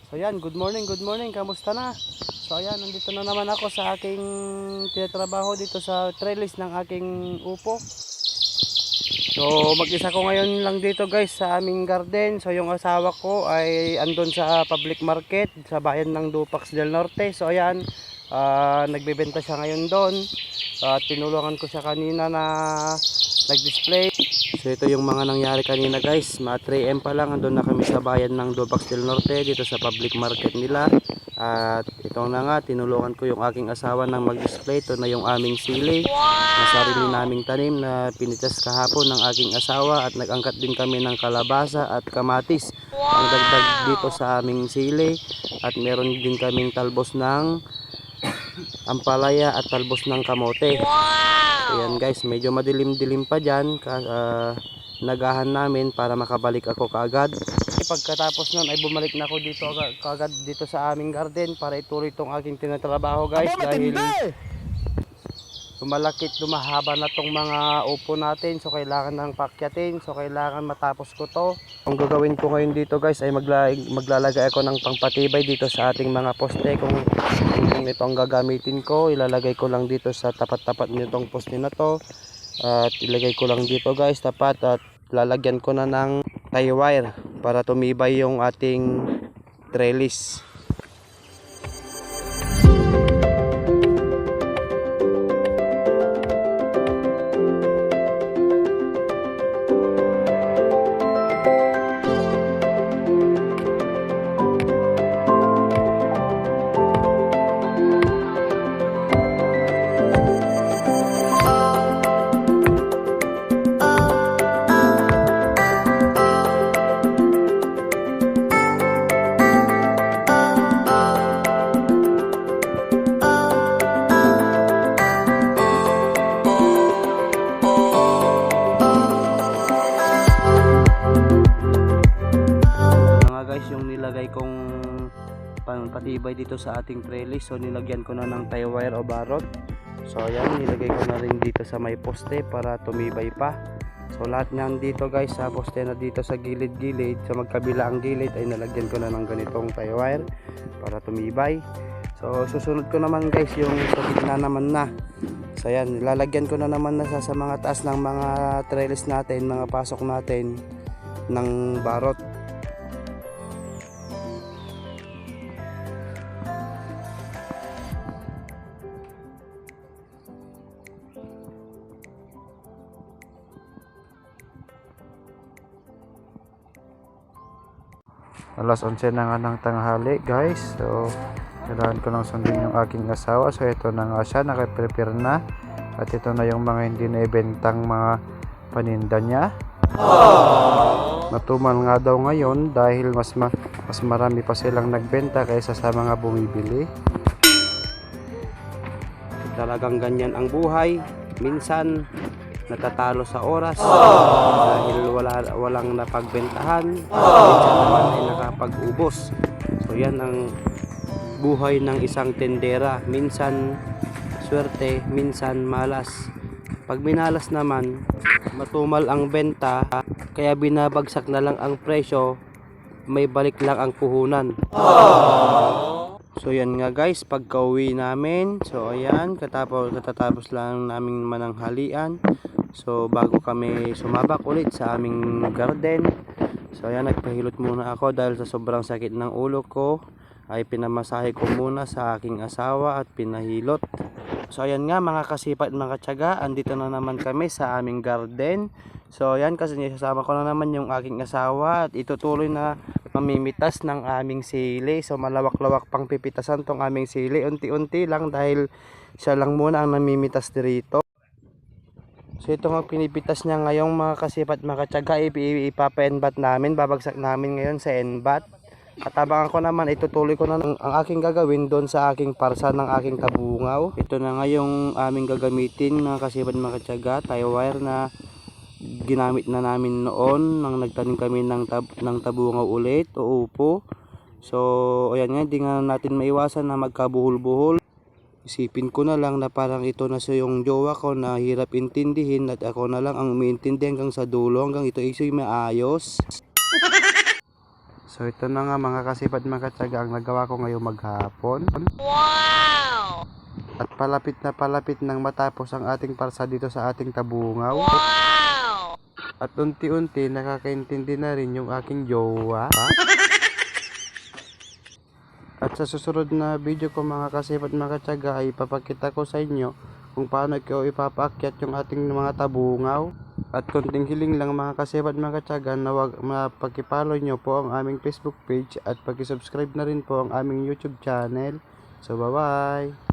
So yan, good morning, kamusta na? So ayan, nandito na naman ako sa aking tinatrabaho dito sa trellis ng aking upo. So mag-isa ko ngayon lang dito guys sa aming garden. So yung asawa ko ay andon sa public market sa bayan ng Dupax del Norte. So ayan, nagbebenta siya ngayon doon. At tinulungan ko siya kanina na nag-display. So ito yung mga nangyari kanina guys. Mga 3 AM pa lang andun na kami sa bayan ng Dupax del Norte dito sa public market nila. At ito na nga, tinulungan ko yung aking asawa ng mag-display. Ito na yung aming sili na sarili naming tanim na pinitas kahapon ng aking asawa. At nag-angkat din kami ng kalabasa at kamatis ang dagdag dito sa aming sili. At meron din kaming talbos ng ampalaya at talbos ng kamote. Ayan guys, medyo madilim-dilim pa dyan. Nagahan namin para makabalik ako kaagad. Pagkatapos nun ay bumalik na ako dito kaagad dito sa aming garden para ituloy itong aking tinatrabaho guys. Dahil lumahaba na tong mga upo natin, so kailangan ng pakyatin, so kailangan matapos ko to. Ang gagawin ko ngayon dito guys ay maglalagay ako ng pangpatibay dito sa ating mga poste. Kung ito ang gagamitin ko, ilalagay ko lang dito sa tapat-tapat nitong poste na to. At ilagay ko lang dito guys tapat, at lalagyan ko na ng tie wire para tumibay yung ating trellis. Yung nilagay kong patibay dito sa ating trellis, so nilagyan ko na ng tie wire o barot. So ayan, nilagay ko na rin dito sa may poste para tumibay pa. So lahat niyan dito guys sa poste na dito sa gilid-gilid, sa magkabila ang gilid ay nalagyan ko na ng ganitong tie wire para tumibay. So susunod ko naman guys yung sa gitna naman na. So ayan, lalagyan ko na naman na sa mga taas ng mga trellis natin, mga pasok natin ng barot. Alas 11 na nga ng tanghali guys. So kailangan ko lang sundin yung aking asawa. So ito na nga siya, nakaprepare na. At ito na yung mga hindi na ibentang mga paninda niya. Matumal nga daw ngayon dahil mas marami pa silang nagbenta kaysa sa mga bumibili. Talagang ganyan ang buhay. Minsan natatalo sa oras dahil walang napagbentahan, minsan naman ay nakapag-ubos. So yan ang buhay ng isang tendera, minsan swerte, minsan malas. Pag minalas naman, matumal ang benta, kaya binabagsak na lang ang presyo, may balik lang ang puhunan. So yan nga guys, pagka-uwi namin, so ayan, katatapos lang namin mananghalian. So bago kami sumabak ulit sa aming garden, so ayan, nagpahilot muna ako dahil sa sobrang sakit ng ulo ko, ay pinamasahe ko muna sa aking asawa at pinahilot. So ayan nga mga kasipat, mga tiyaga, andito na naman kami sa aming garden. So ayan, kasi sasama ko na naman yung aking asawa at itutuloy na mamimitas ng aming sili. So malawak-lawak pang pipitasan tong aming sili, unti-unti lang dahil siya lang muna ang namimitas dito. So ito nga pinipitas niya ngayong mga kasipat, mga tiyaga, ipapa-enbat namin, babagsak namin ngayon sa enbat. At abangan ko naman, itutuloy ko na ang aking gagawin doon sa aking parsa ng aking tabungaw. Ito na nga yung aming gagamitin mga kasipat, mga tiyaga, tie wire na ginamit na namin noon nang nagtanim kami ng tabungaw ulit o upo. So ayan nga, hindi nga natin maiwasan na magkabuhol-buhol. Isipin ko na lang na parang ito na sa yung jowa ko na hirap intindihin at ako na lang ang umiintindi hanggang sa dulo, hanggang ito ay maayos. So ito na nga mga kasipag mga katsaga ang nagawa ko ngayong maghapon. At palapit nang matapos ang ating parsa dito sa ating tabungaw. At unti-unti nakakaintindi na rin yung aking jowa. At sa susunod na video ko mga kasipag mga katsaga ay ipapakita ko sa inyo kung paano ko ipapaakyat yung ating mga tabungaw. At konting hiling lang mga kasipag mga katsaga na wag mapakipollow nyo po ang aming Facebook page at pakisubscribe na rin po ang aming YouTube channel. So bye bye!